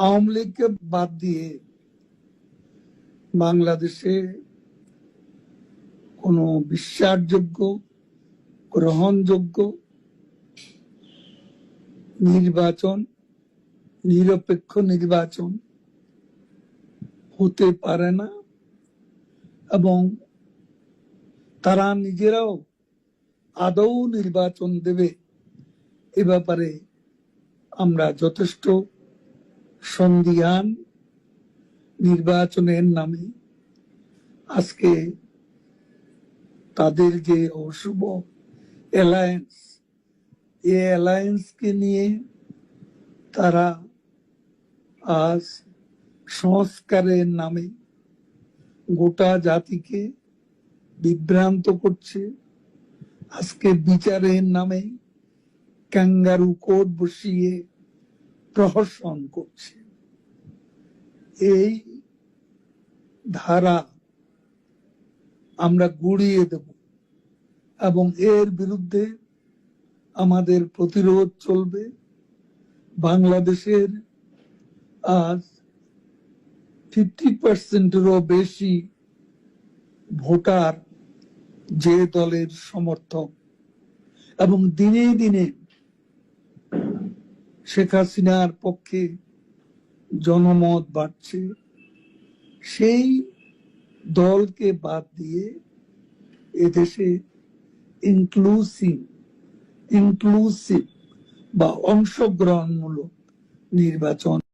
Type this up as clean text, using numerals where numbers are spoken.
আওয়ামী লীগকে বাদ দিয়ে বাংলাদেশে কোনো বিশ্বাসযোগ্য, গ্রহণযোগ্য নির্বাচন, নিরপেক্ষ নির্বাচন হতে পারে না এবং তারা নিজেরাও আদৌ নির্বাচন দেবে এ ব্যাপারে আমরা যথেষ্ট সন্দিহান। নির্বাচনের নামে আজকে তাদের যে অশুভ অ্যালায়েন্স, এই অ্যালায়েন্সকে নিয়ে তারা আজ সংস্কারের নামে গোটা জাতিকে বিভ্রান্ত করছে। আজকে বিচারের নামে ক্যাঙ্গারু কোর্ট বসিয়ে প্রহসন করছে। এই ধারা আমরা গুড়িয়ে দেব এবং এর বিরুদ্ধে আমাদের প্রতিরোধ চলবে। বাংলাদেশের আজ 50%-এরও বেশি ভোটার যে দলের সমর্থক এবং দিনে দিনে শেখ হাসিনার পক্ষে জনমত বাড়ছে, সেই দলকে বাদ দিয়ে এদেশে ইনক্লুসিভ বা অংশগ্রহণমূলক নির্বাচন